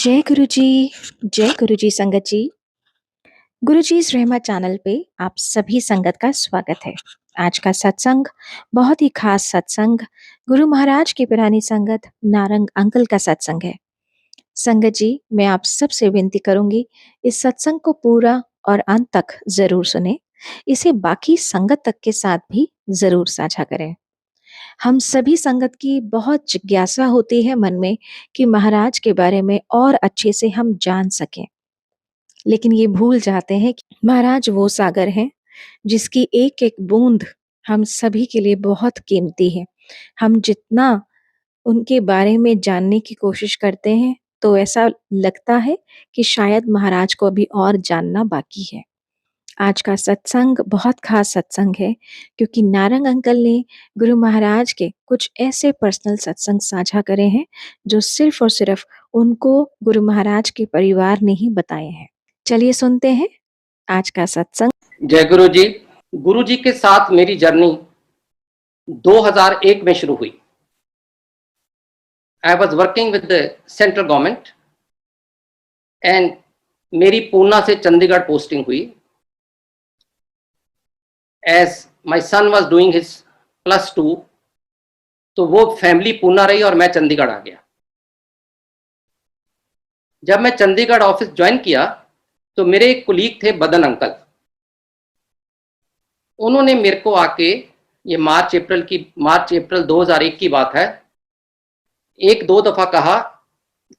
जय गुरु जी, जय गुरु जी संगत जी। गुरु जी इस रहमत चैनल पे आप सभी संगत का स्वागत है। आज का सत्संग बहुत ही खास सत्संग गुरु महाराज की पुरानी संगत नारंग अंकल का सत्संग है। संगत जी, मैं आप सबसे विनती करूंगी इस सत्संग को पूरा और अंत तक जरूर सुने। इसे बाकी संगत तक के साथ भी जरूर साझा करें। हम सभी संगत की बहुत जिज्ञासा होती है मन में कि महाराज के बारे में और अच्छे से हम जान सकें, लेकिन ये भूल जाते हैं कि महाराज वो सागर हैं जिसकी एक एक बूंद हम सभी के लिए बहुत कीमती है। हम जितना उनके बारे में जानने की कोशिश करते हैं तो ऐसा लगता है कि शायद महाराज को अभी और जानना बाकी है। आज का सत्संग बहुत खास सत्संग है क्योंकि नारंग अंकल ने गुरु महाराज के कुछ ऐसे पर्सनल सत्संग साझा करे हैं जो सिर्फ और सिर्फ उनको गुरु महाराज के परिवार ने ही बताए हैं। चलिए सुनते हैं आज का सत्संग। जय गुरु जी। गुरु जी के साथ मेरी जर्नी 2001 में शुरू हुई। I was working with the central government and मेरी पूना से चंडीगढ़ पोस्टिंग हुई। As my son was doing his +2, तो वो फैमिली पूना रही और मैं चंडीगढ़ आ गया। जब मैं चंडीगढ़ ऑफिस ज्वाइन किया तो मेरे एक कुलीग थे बदन अंकल। उन्होंने मेरे को आके, ये मार्च अप्रैल 2001 की बात है, एक दो दफा कहा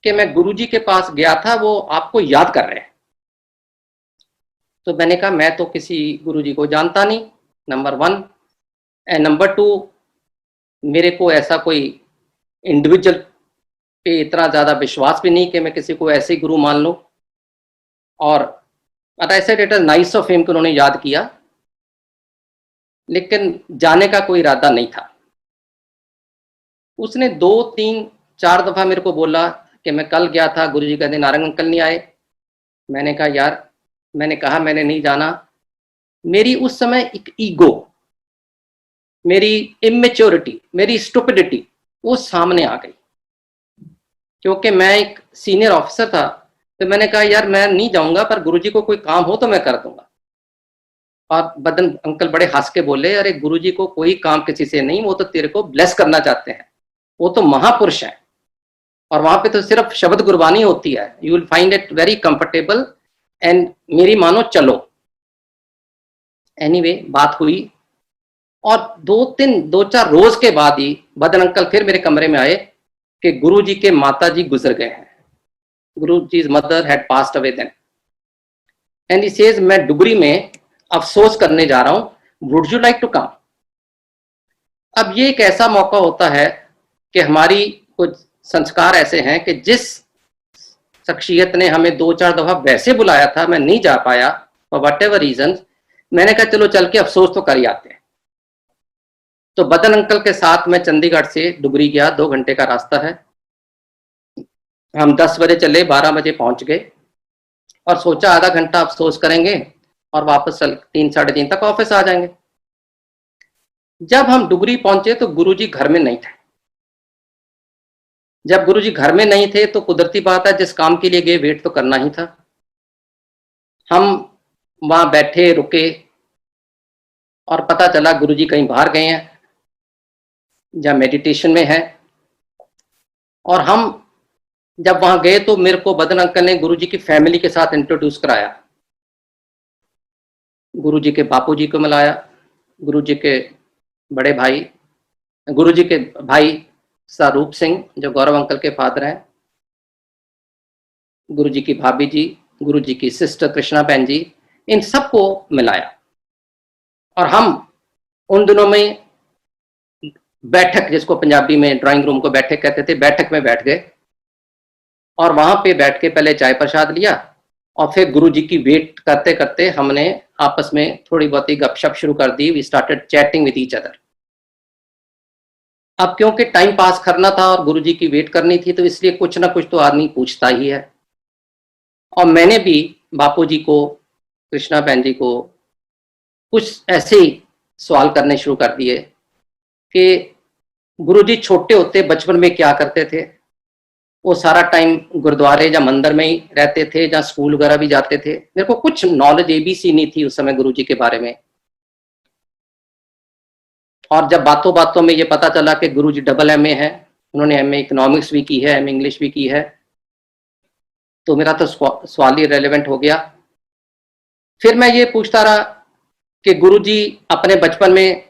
कि मैं गुरुजी के पास गया था, वो आपको याद कर रहे हैं। तो मैंने कहा मैं तो किसी गुरुजी को जानता नहीं, नंबर 1, एंड नंबर 2 मेरे को ऐसा कोई इंडिविजुअल पे इतना ज़्यादा विश्वास भी नहीं कि मैं किसी को ऐसे ही गुरु मान लूँ। और but I said it is nice of him कि उन्होंने याद किया, लेकिन जाने का कोई इरादा नहीं था। उसने 2 3 4 दफ़ा मेरे को बोला कि मैं कल गया था, गुरुजी कहते नारंग अंकल नहीं आए। मैंने कहा यार, मैंने कहा मैंने नहीं जाना। मेरी उस समय एक ईगो, मेरी इमेच्योरिटी, मेरी स्टुपिडिटी वो सामने आ गई, क्योंकि मैं एक सीनियर ऑफिसर था। तो मैंने कहा यार मैं नहीं जाऊंगा, पर गुरुजी को कोई काम हो तो मैं कर दूंगा। और बदन अंकल बड़े हंस के बोले, अरे गुरुजी को कोई काम किसी से नहीं, वो तो तेरे को ब्लेस करना चाहते हैं, वो तो महापुरुष है और वहां पे तो सिर्फ शब्द गुरबानी होती है, you will find it very comfortable and मेरी मानो चलो। एनीवे बात हुई और 2-4 रोज के बाद ही बदन अंकल फिर मेरे कमरे में आए कि गुरुजी के माता जी गुजर गए हैं, Guruji's mother had passed away then, and he says मैं डुगरी में अफसोस करने जा रहा हूं, would you like to come. अब ये एक ऐसा मौका होता है कि हमारी कुछ संस्कार ऐसे हैं कि जिस शख्सियत ने हमें 2-4 दफा वैसे बुलाया था, मैं नहीं जा पाया फॉर वट एवर रीजन। मैंने कहा चलो चल के अफसोस तो कर ही आते हैं। तो बदन अंकल के साथ मैं चंडीगढ़ से डुगरी गया, 2 घंटे का रास्ता है। हम 10 बजे चले, 12 बजे पहुंच गए और सोचा आधा घंटा अफसोस करेंगे और वापस 3-3:30 तक ऑफिस आ जाएंगे। जब हम डुगरी पहुंचे तो गुरुजी घर में नहीं थे। जब गुरुजी घर में नहीं थे तो कुदरती बात है, जिस काम के लिए गए वेट तो करना ही था। हम वहां बैठे रुके और पता चला गुरुजी कहीं बाहर गए हैं या मेडिटेशन में है। और हम जब वहां गए तो मेरे को बदन अंकल ने गुरुजी की फैमिली के साथ इंट्रोड्यूस कराया। गुरुजी के बापूजी को मिलाया, गुरुजी के बड़े भाई, गुरुजी के भाई स्वरूप सिंह जो गौरव अंकल के फादर हैं, गुरुजी की भाभी जी, गुरुजी की सिस्टर कृष्णा बहन जी, इन सबको मिलाया। और हम उन दिनों में बैठक, जिसको पंजाबी में ड्राइंग रूम को बैठक कहते थे, बैठक में बैठ गए और वहां पे बैठ के पहले चाय प्रसाद लिया और फिर गुरुजी की वेट करते करते हमने आपस में थोड़ी बहुत ही गपशप शुरू कर दी। We started chatting with each other. अब क्योंकि टाइम पास करना था और गुरुजी की वेट करनी थी, तो इसलिए कुछ ना कुछ तो आदमी पूछता ही है। और मैंने भी बापूजी को, कृष्णा बहन जी को कुछ ऐसे ही सवाल करने शुरू कर दिए कि गुरुजी छोटे होते बचपन में क्या करते थे, वो सारा टाइम गुरुद्वारे या मंदिर में ही रहते थे, जहाँ स्कूल वगैरह भी जाते थे। मेरे को कुछ नॉलेज एबीसी नहीं थी उस समय गुरुजी के बारे में। और जब बातों बातों में ये पता चला कि गुरुजी डबल एमए है, उन्होंने एमए इकोनॉमिक्स भी की है, एमए इंग्लिश भी की है, तो मेरा तो सवाल ही रेलेवेंट हो गया। फिर मैं ये पूछता रहा कि गुरुजी अपने बचपन में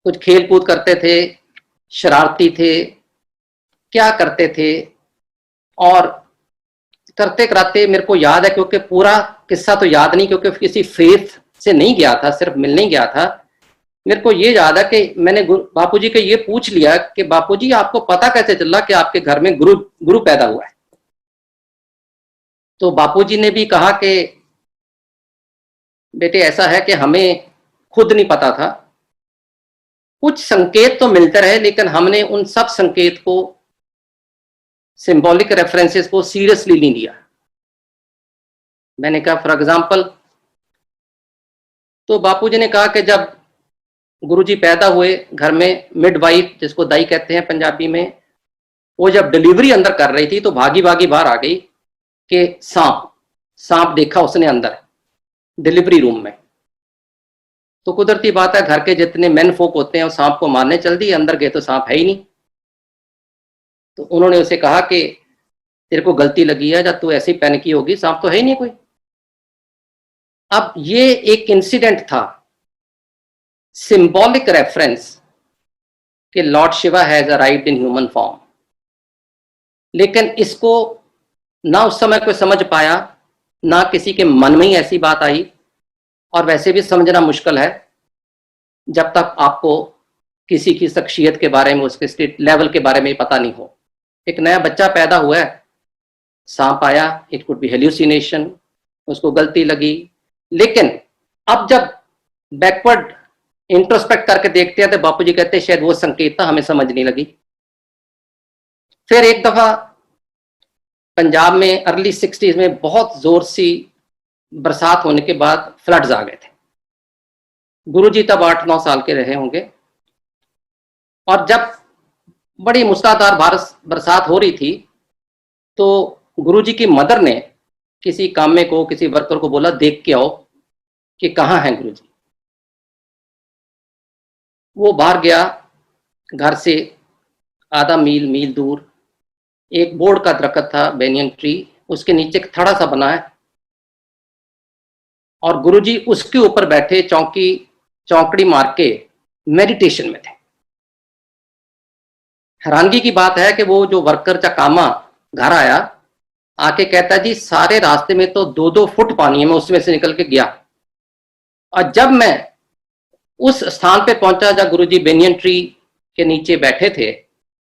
कुछ खेल कूद करते थे, शरारती थे, क्या करते थे? और करते कराते मेरे को याद है, क्योंकि पूरा किस्सा तो याद नहीं, क्योंकि किसी फेथ से नहीं गया था, सिर्फ मिलने गया था। मेरे को ये याद है कि मैंने बापूजी को ये पूछ लिया कि बापूजी आपको पता कैसे चला कि आपके घर में गुरु पैदा हुआ है? तो बापूजी ने भी कहा कि बेटे ऐसा है कि हमें खुद नहीं पता था, कुछ संकेत तो मिलते रहे, लेकिन हमने उन सब संकेत को, सिंबॉलिक रेफरेंसेस को सीरियसली नहीं लिया। मैंने कहा फॉर एग्जांपल, तो बापूजी ने कहा कि जब गुरुजी पैदा हुए घर में, मिडवाइफ जिसको दाई कहते हैं पंजाबी में, वो जब डिलीवरी अंदर कर रही थी तो भागी भागी बाहर आ गई कि सांप देखा उसने अंदर डिलीवरी रूम में। तो कुदरती बात है, घर के जितने मेन फोक होते हैं वो सांप को मारने चल दिए, अंदर गए तो सांप है ही नहीं। तो उन्होंने उसे कहा कि तेरे को गलती लगी है, जब तू ऐसी पैनिकी होगी, सांप तो है ही नहीं कोई। अब ये एक इंसिडेंट था, सिंबॉलिक रेफरेंस कि Lord Shiva has arrived in human form, लेकिन इसको ना उस समय कोई समझ पाया, ना किसी के मन में ही ऐसी बात आई, और वैसे भी समझना मुश्किल है जब तक आपको किसी की शख्सियत के बारे में, उसके स्टेट लेवल के बारे में पता नहीं हो। एक नया बच्चा पैदा हुआ है, सांप आया, इट कुड बी हेल्यूसिनेशन, उसको गलती लगी। लेकिन अब जब बैकवर्ड इंट्रोस्पेक्ट करके देखते हैं तो बापूजी कहते हैं शायद वो संकेत था, हमें समझ नहीं लगी। फिर एक दफा पंजाब में अर्ली 60s में बहुत जोर सी बरसात होने के बाद फ्लड्स आ गए थे। गुरुजी तब 8-9 साल के रहे होंगे, और जब बड़ी मूसलाधार बरसात हो रही थी तो गुरुजी की मदर ने किसी कामे को, किसी वर्कर को बोला देख के आओ कि कहाँ हैं गुरुजी। वो बाहर गया, घर से आधा मील दूर एक बोर्ड का दरख्त था, बेनियन ट्री, उसके नीचे एक थड़ा सा बना है, और गुरुजी उसके ऊपर बैठे चौकड़ी मार के मेडिटेशन में थे। हैरानगी की बात है कि वो जो वर्कर कामा घर आया, आके कहता जी सारे रास्ते में तो 2-2 फुट पानी है, मैं उसमें से निकल के गया, और जब मैं उस स्थान पे पहुंचा जहाँ गुरुजी बेनियन ट्री के नीचे बैठे थे,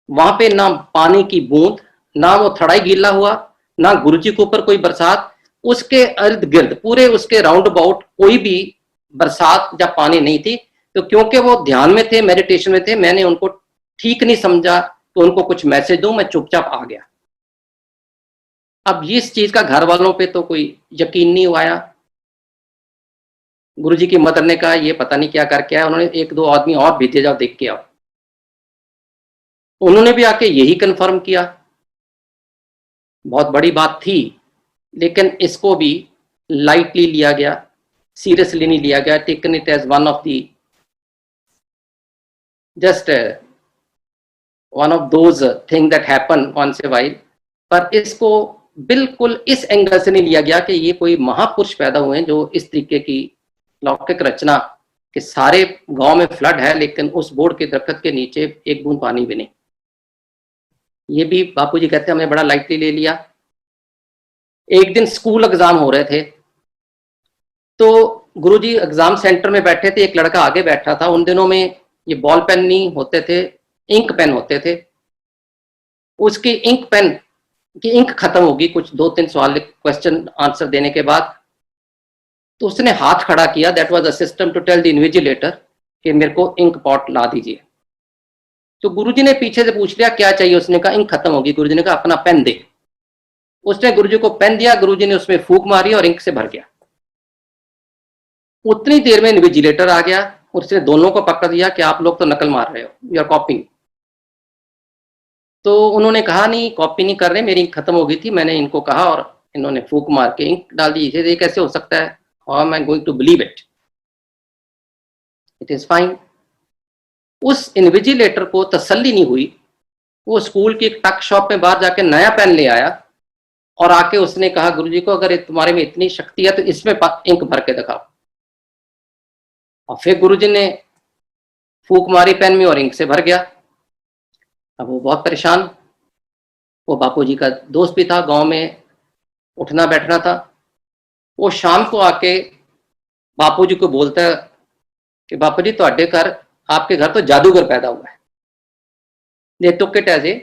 वहां पे ना पानी की बूंद, ना वो थड़ाई गीला हुआ, ना गुरुजी के ऊपर कोई बरसात, उसके इर्द गिर्द पूरे उसके राउंड अबाउट कोई भी बरसात या पानी नहीं थी। तो क्योंकि वो ध्यान में थे, मेडिटेशन में थे, मैंने उनको ठीक नहीं समझा तो उनको कुछ मैसेज दूं, मैं चुपचाप आ गया। अब इस चीज का घर वालों पे तो कोई यकीन नहीं हुआ। गुरुजी की मदर ने कहा ये पता नहीं क्या करके आया, उन्होंने 1-2 आदमी और भेजे, जाओ देख के आओ। उन्होंने भी आके यही कंफर्म किया। बहुत बड़ी बात थी, लेकिन इसको भी लाइटली लिया गया, सीरियसली नहीं लिया गया, taken it as one of those thing that happen once a while. पर इसको बिल्कुल इस एंगल से नहीं लिया गया कि ये कोई महापुरुष पैदा हुए हैं जो इस तरीके की लौकिक रचना कि सारे गांव में फ्लड है लेकिन उस बोर्ड के दरख्त के नीचे एक बूंद पानी भी नहीं। ये भी बापूजी कहते हैं हमने बड़ा लाइटली ले लिया। एक दिन स्कूल एग्जाम हो रहे थे, तो गुरुजी एग्जाम सेंटर में बैठे थे, एक लड़का आगे बैठा था। उन दिनों में ये बॉल पेन नहीं होते थे, इंक पेन होते थे। उसकी इंक पेन की इंक खत्म होगी कुछ 2-3 सवाल क्वेश्चन आंसर देने के बाद, तो उसने हाथ खड़ा किया। That was a system to tell the invigilator कि मेरे को इंक पॉट ला दीजिए। तो गुरुजी ने पीछे से पूछ लिया क्या चाहिए, उसने कहा इंक खत्म होगी। गुरुजी ने कहा अपना पेन दे। उसने गुरुजी को पेन दिया, गुरुजी ने उसमें फूंक मारी और इंक से भर गया। उतनी देर में इन्विजिलेटर आ गया, उसने दोनों को पकड़ दिया कि आप लोग तो नकल मार रहे हो, यू आर कॉपिंग। तो उन्होंने कहा नहीं कॉपी नहीं कर रहे, मेरी इंक खत्म हो गई थी, मैंने इनको कहा और इन्होंने फूक मार के इंक डाल दी। ये कैसे हो सकता है, how am I going to believe it, it is fine. उस इन्विजिलेटर को तसल्ली नहीं हुई, वो स्कूल की एक टक शॉप में बाहर जाके नया पेन ले आया और आके उसने कहा गुरुजी को अगर तुम्हारे में इतनी शक्ति है तो इसमें इंक भर के दिखाओ। और फिर गुरुजी ने फूक मारी पेन में और इंक से भर गया। अब वो बहुत परेशान, वो बापूजी का दोस्त भी था, गांव में उठना बैठना था। वो शाम को आके बापूजी को बोलता है कि बापूजी ਤੁਹਾਡੇ घर, आपके घर तो जादूगर पैदा हुआ है। They took it as a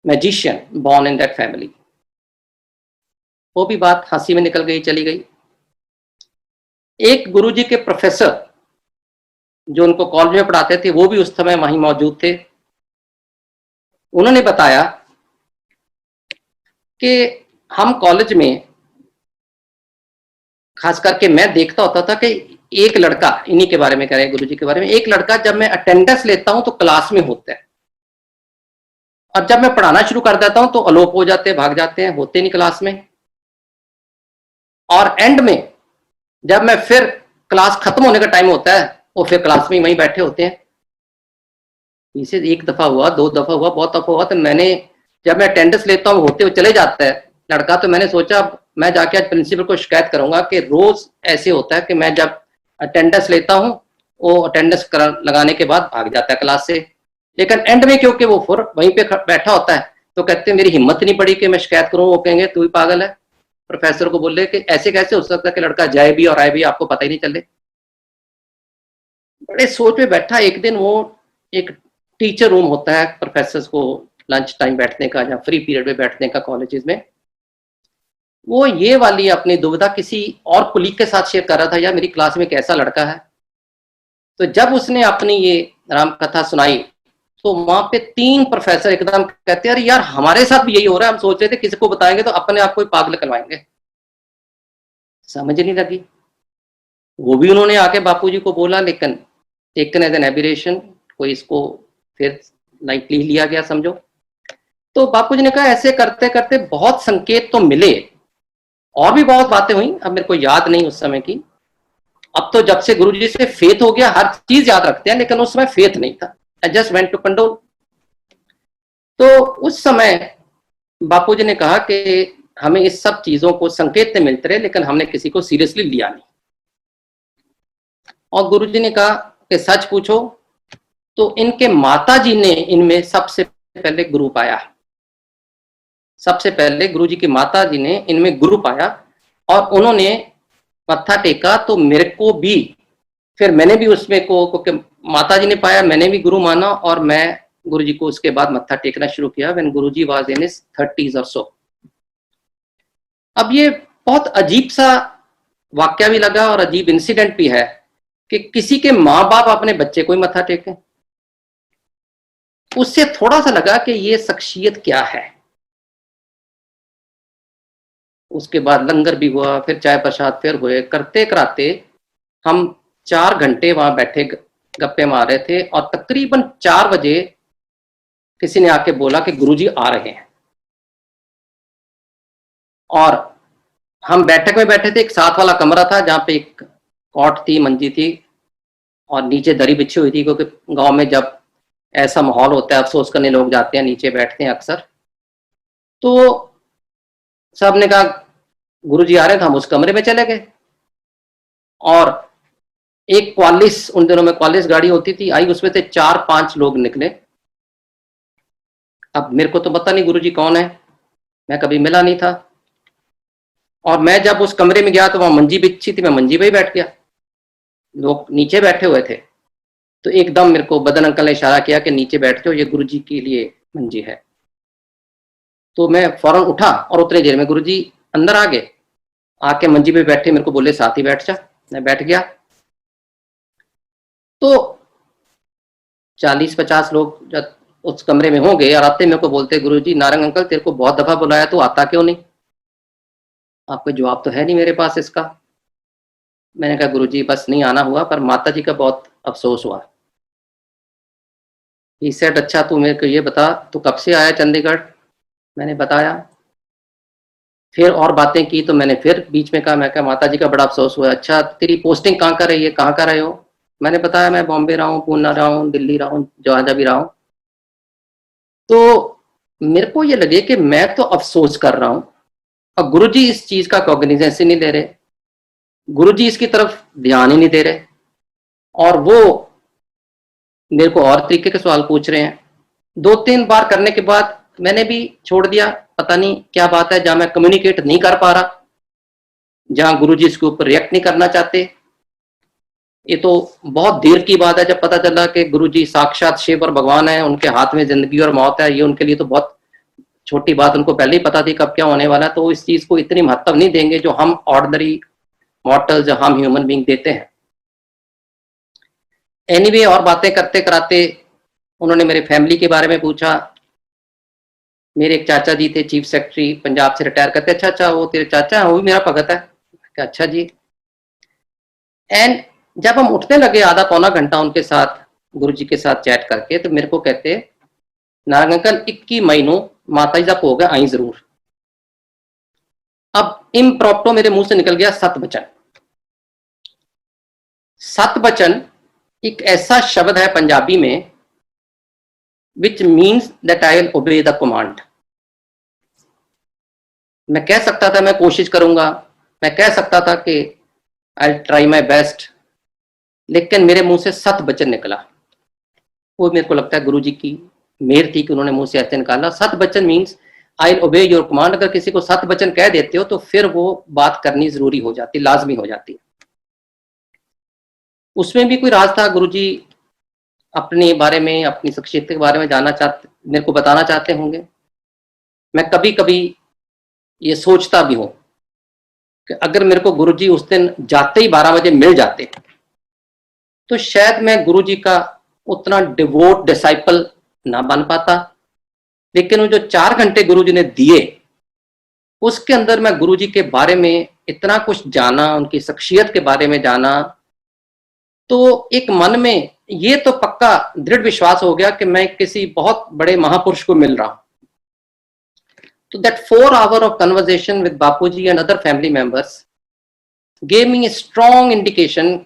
magician born in that family। वो भी बात हंसी में निकल गई, चली गई। एक गुरुजी के प्रोफेसर जो उनको कॉलेज में पढ़ाते थे, वो भी उस समय वहीं मौजूद थे। उन्होंने बताया कि हम कॉलेज में, खास करके मैं देखता होता था कि एक लड़का, इन्हीं के बारे में कह रहे हैं गुरुजी के बारे में, एक लड़का जब मैं अटेंडेंस लेता हूं तो क्लास में होता है, और जब मैं पढ़ाना शुरू कर देता हूं तो अलोप हो जाते हैं, भाग जाते हैं, होते नहीं क्लास में। और एंड में जब मैं फिर क्लास खत्म होने का टाइम होता है, वो फिर क्लास में वहीं बैठे होते हैं। इसे एक दफा हुआ, दो दफा हुआ, बहुत दफा हुआ, तो मैंने, जब मैं अटेंडेंस लेता हूँ होते हुए चले जाता है लड़का, तो मैंने सोचा मैं जाके आज प्रिंसिपल को शिकायत करूंगा कि रोज ऐसे होता है कि मैं जब अटेंडेंस लेता हूँ वो अटेंडेंस लगाने के बाद भाग जाता है क्लास से, लेकिन एंड में क्योंकि वो फिर वहीं पे बैठा होता है, तो कहते हैं मेरी हिम्मत नहीं पड़ी कि मैं शिकायत करूँ। वो कहेंगे तू ही पागल है। प्रोफेसर को बोल रहे कि ऐसे कैसे हो सकता है कि लड़का जाए भी और आए भी, आपको पता ही नहीं चले। बड़े सोच में बैठा। एक दिन वो, एक टीचर रूम होता है प्रोफेसर को लंच टाइम बैठने का या फ्री पीरियड में बैठने का कॉलेजेस में, वो ये वाली अपनी दुविधा किसी और कुलीग के साथ शेयर कर रहा था, यार मेरी क्लास में कैसा लड़का है। तो जब उसने अपनी ये राम कथा सुनाई तो वहां पे 3 प्रोफेसर एकदम कहते हैं, यार हमारे साथ भी यही हो रहा है, हम सोच रहे थे किसी को बताएंगे तो अपने आप को ही पागल करवाएंगे। समझ नहीं लगी। वो भी उन्होंने आके बापूजी को बोला, लेकिन टेकन एज एन एबिरेशन, कोई इसको फिर लाइटली लिया गया समझो। तो बापूजी ने कहा ऐसे करते करते बहुत संकेत तो मिले और भी बहुत बातें हुई, अब मेरे को याद नहीं उस समय की। अब तो जब से गुरुजी से फेथ हो गया हर चीज याद रखते हैं, लेकिन उस समय फेथ नहीं था। I just went to condole. तो उस समय बापूजी ने कहा कि हमें इस सब चीजों को संकेत तो मिलते रहे, लेकिन हमने किसी को सीरियसली लिया नहीं। और गुरुजी ने कहा कि सच पूछो तो इनके माताजी ने इनमें सबसे पहले गुरु पाया। सबसे पहले गुरुजी की माताजी ने इनमें गुरु पाया और उन्होंने मत्था टेका। तो मेरे को भी, फिर मैंने भी उसमें को, क्योंकि माताजी ने पाया, मैंने भी गुरु माना और मैं गुरुजी को उसके बाद मत्था टेकना शुरू किया when Guruji was in his 30s और सो। अब ये बहुत अजीब सा वाक्य भी लगा और अजीब इंसिडेंट भी है कि किसी के माँ बाप अपने बच्चे को ही मत्था टेके। उससे थोड़ा सा लगा कि ये शख्सियत क्या है। उसके बाद लंगर भी हुआ, फिर चाय प्रसाद फिर हुए, करते कराते हम 4 घंटे वहां बैठे गप्पे मार रहे थे और तकरीबन 4 बजे किसी ने आके बोला कि गुरुजी आ रहे हैं। और हम बैठक में बैठे थे, एक साथ वाला कमरा था जहाँ पे एक कॉट थी, मंजी थी और नीचे दरी बिछी हुई थी, क्योंकि गांव में जब ऐसा माहौल होता है अफसोस करने लोग जाते हैं, नीचे बैठते हैं अक्सर। तो सब ने कहा गुरुजी आ रहे थे, हम उस कमरे में चले गए और एक क्वालिस, उन दिनों में क्वालिस गाड़ी होती थी, आई, उसमें से 4-5 लोग निकले। अब मेरे को तो पता नहीं गुरुजी कौन है, मैं कभी मिला नहीं था। और मैं जब उस कमरे में गया तो वहां मंजी बिछी थी, मैं मंजी पे ही बैठ गया, लोग नीचे बैठे हुए थे। तो एकदम मेरे को बदन अंकल ने इशारा किया कि नीचे बैठ जाओ, ये गुरुजी के लिए मंजी है। तो मैं फौरन उठा और उतने देर में गुरुजी अंदर आ गए, आके मंजी पे बैठे, मेरे को बोले साथ ही बैठ जा। मैं बैठ गया। तो 40-50 लोग जब उस कमरे में होंगे और आते मेरे को बोलते गुरुजी नारंग अंकल तेरे को बहुत दफा बुलाया, तू आता क्यों नहीं? आपको जवाब तो है नहीं मेरे पास इसका। मैंने कहा गुरुजी बस नहीं आना हुआ, पर माता जी का बहुत अफसोस हुआ। ही सेड अच्छा तू मेरे को ये बता तू कब से आया चंडीगढ़। मैंने बताया, फिर और बातें की तो मैंने फिर बीच में कहा, मैं कहा माता जी का बड़ा अफसोस हुआ, अच्छा तेरी पोस्टिंग कहाँ कर रही है, कहाँ का रहे हो। मैंने बताया मैं बॉम्बे रहा हूँ, पूना रहा हूँ, दिल्ली रहा हूँ, जहाँ भी रहा हूँ। तो मेरे को ये लगे कि मैं तो अफसोस कर रहा हूँ और गुरुजी इस चीज का कॉग्निजेंस ही नहीं ले रहे, गुरुजी इसकी तरफ ध्यान ही नहीं दे रहे, और वो मेरे को और तरीके के सवाल पूछ रहे हैं। 2-3 बार करने के बाद मैंने भी छोड़ दिया, पता नहीं क्या बात है, जहां मैं कम्युनिकेट नहीं कर पा रहा, जहां गुरुजी इसके ऊपर रिएक्ट नहीं करना चाहते। ये तो बहुत देर की बात है जब पता चला कि गुरुजी साक्षात शिव और भगवान है, उनके हाथ में जिंदगी और मौत है। ये उनके लिए तो बहुत छोटी बात, उनको पहले ही पता थी कब क्या होने वाला, तो इस चीज को इतनी महत्व नहीं देंगे जो हम ऑर्डिनरी मॉर्टल्स, हम ह्यूमन बीइंग देते हैं। एनीवे, और बातें करते कराते उन्होंने मेरे फैमिली के बारे में पूछा। मेरे एक चाचा जी थे, चीफ सेक्रेटरी, पंजाब से रिटायर करते। अच्छा अच्छा, वो तेरे चाचा है, वो भी मेरा भगत है। अच्छा जी। एंड जब हम उठने लगे आधा पौना घंटा उनके साथ, गुरुजी के साथ चैट करके, तो मेरे को कहते, नारंग अंकल 21 मई ਨੂੰ माता जी का भोग है, आई जरूर। अब इम्प्रॉप्टो मेरे मुंह से निकल गया सतवचन। सतवचन एक ऐसा शब्द है पंजाबी में which means that I will obey the command. मैं कह सकता था मैं कोशिश करूंगा, मैं कह सकता था कि आई ट्राई माई बेस्ट, लेकिन मेरे मुंह से सत वचन निकला। वो मेरे को लगता है गुरुजी की मेहर थी कि उन्होंने मुंह से ऐसे निकाला। सत वचन मीन्स आई ओबे योर कमांड। अगर किसी को सत वचन कह देते हो तो फिर वो बात करनी जरूरी हो जाती, लाजमी हो जाती है। उसमें भी कोई राज था। गुरुजी अपने बारे में, अपनी शख्सियत के बारे में जानना चाहते, मेरे को बताना चाहते होंगे। मैं कभी कभी ये सोचता भी हूं कि अगर मेरे को गुरुजी उस दिन जाते ही 12 बजे मिल जाते तो शायद मैं गुरुजी का उतना डिवोट डिसाइपल ना बन पाता। लेकिन वो जो 4 घंटे गुरुजी ने दिए, उसके अंदर मैं गुरुजी के बारे में इतना कुछ जाना, उनकी शख्सियत के बारे में जाना, तो एक मन में ये तो पक्का दृढ़ विश्वास हो गया कि मैं किसी बहुत बड़े महापुरुष को मिल रहा हूं। तो that 4 hour of conversation with Bapuji and other family members gave me a strong indication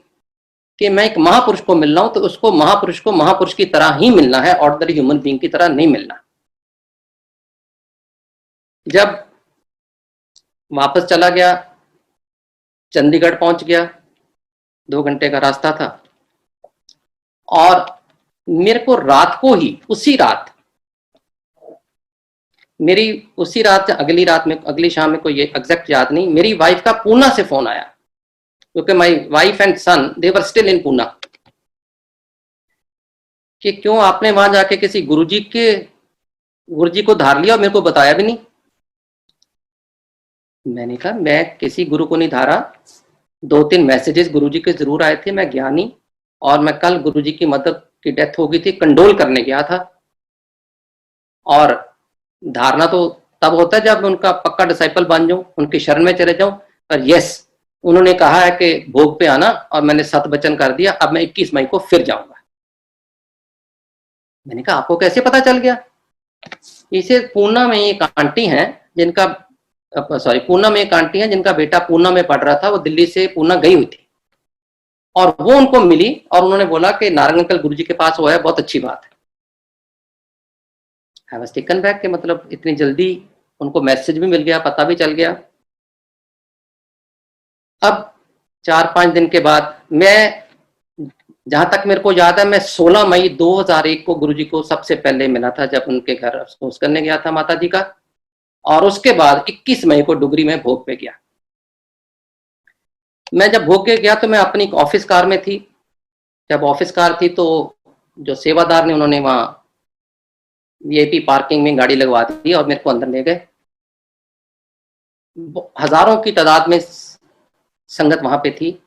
कि मैं एक महापुरुष को मिल रहा हूं, तो उसको महापुरुष की तरह ही मिलना है, ऑर्डिनरी ह्यूमन बीइंग की तरह नहीं मिलना। जब वापस चला गया, चंडीगढ़ पहुंच गया, 2 घंटे का रास्ता था, और मेरे को रात को ही, उसी रात अगली रात में, अगली शाम में, कोई एग्जैक्ट याद नहीं, मेरी वाइफ का पूना से फोन आया, क्योंकि my wife and son they were still in Poona, कि क्यों आपने वहां जाके किसी गुरुजी को धार लिया और मेरे को बताया भी नहीं। मैंने कहा मैं किसी गुरु को नहीं धारा, 2-3 मैसेजेस गुरुजी के जरूर आए थे, मैं गया नहीं, और मैं कल गुरुजी की मदर की डेथ हो गई थी, कंडोल करने गया था। और धारणा तो तब होता है जब उनका पक्का डिसाइपल बन जाऊं, उनकी शरण में चले जाऊं। पर यस, उन्होंने कहा है कि भोग पे आना, और मैंने सत वचन कर दिया, अब मैं 21 मई को फिर जाऊंगा। मैंने कहा आपको कैसे पता चल गया? इसे पूना में एक आंटी हैं जिनका जिनका बेटा पूना में पढ़ रहा था, वो दिल्ली से पूना गई हुई थी, और वो उनको मिली और उन्होंने बोला कि नारंग अंकल गुरुजी के पास हुआ है, बहुत अच्छी बात है। आई वाज टेकन बैक कि मतलब इतनी जल्दी उनको मैसेज भी मिल गया, पता भी चल गया। अब 4-5 दिन के बाद, मैं जहां तक मेरे को याद है, मैं 16 मई 2001 को गुरुजी को सबसे पहले मिला था, जब उनके घर अफसोस करने गया था माता जी का, और उसके बाद 21 मई को डुगरी में भोग पे गया। मैं जब भोग के गया तो मैं अपनी ऑफिस कार में थी। जब ऑफिस कार थी तो जो सेवादार ने, उन्होंने वहां वीआईपी पार्किंग में गाड़ी लगवा दी और मेरे को अंदर ले गए। हजारों की तादाद में संगत वहां पे थी,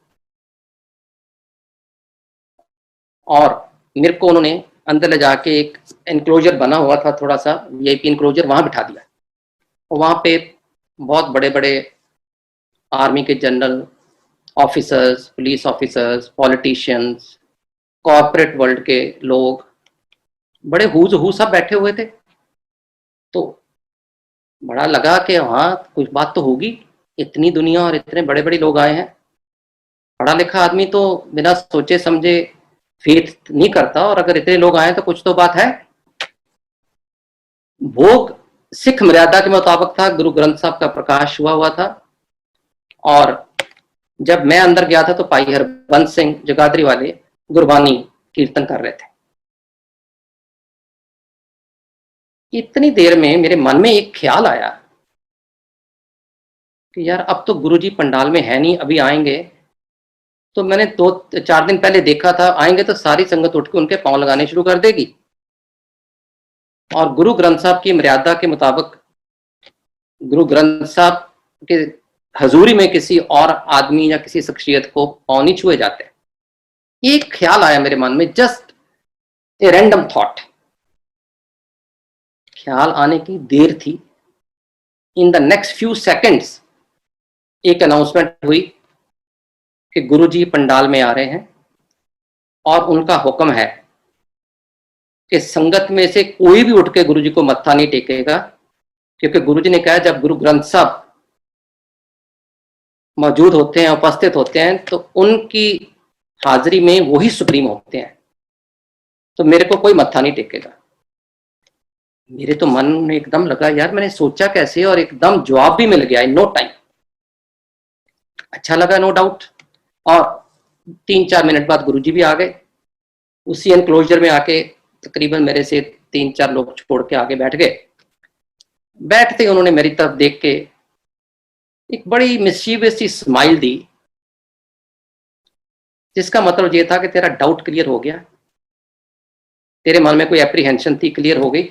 और मेरे को उन्होंने अंदर ले जाके एक एनक्लोजर बना हुआ था, थोड़ा सा वीआईपी एनक्लोजर, वहां बिठा दिया। और वहां पे बहुत बड़े बड़े आर्मी के general, officers, police officers, politicians, corporate world के लोग, बड़े हूज हू सब बैठे हुए थे। तो बड़ा लगा कि हाँ कुछ बात तो होगी, इतनी दुनिया और इतने बड़े बड़े लोग आए हैं। पढ़ा लिखा आदमी तो बिना सोचे समझे फेथ नहीं करता, और अगर इतने लोग आए तो कुछ तो बात है। भोग सिख मर्यादा के मुताबिक था, गुरु ग्रंथ साहब का प्रकाश हुआ था। और जब मैं अंदर गया था तो भाई हरबंस सिंह जगाधरी वाले गुरबानी कीर्तन कर रहे थे। इतनी देर में मेरे मन में एक ख्याल आया कि यार अब तो गुरुजी पंडाल में है नहीं, अभी आएंगे। तो मैंने 2-4 दिन पहले देखा था, आएंगे तो सारी संगत उठ के उनके पांव लगाने शुरू कर देगी। और गुरु ग्रंथ साहब की मर्यादा के मुताबिक गुरु ग्रंथ साहब के हजूरी में किसी और आदमी या किसी शख्सियत को पांव नहीं छुए जाते। एक ख्याल आया मेरे मन में, जस्ट ए रैंडम थॉट। ख्याल आने की देर थी, in the next few seconds एक अनाउंसमेंट हुई कि गुरुजी पंडाल में आ रहे हैं और उनका हुक्म है कि संगत में से कोई भी उठ के गुरुजी को मत्था नहीं टेकेगा, क्योंकि गुरुजी ने कहा जब गुरु ग्रंथ साहब मौजूद होते हैं, उपस्थित होते हैं, तो उनकी हाजिरी में वही सुप्रीम होते हैं, तो मेरे को कोई मत्था नहीं टेकेगा। मेरे तो मन में एकदम लगा, यार मैंने सोचा कैसे, और एकदम जवाब भी मिल गया इन नो टाइम। अच्छा लगा नो डाउट। और 3-4 मिनट बाद गुरुजी भी आ गए। उसी एनक्लोजर में आके तकरीबन मेरे से 3-4 लोग छोड़ के आगे बैठ गए। बैठते उन्होंने मेरी तरफ देख के एक बड़ी मिस्चीवियस सी स्माइल दी, जिसका मतलब ये था कि तेरा डाउट क्लियर हो गया, तेरे मन में कोई एप्रीहेंशन थी, क्लियर हो गई।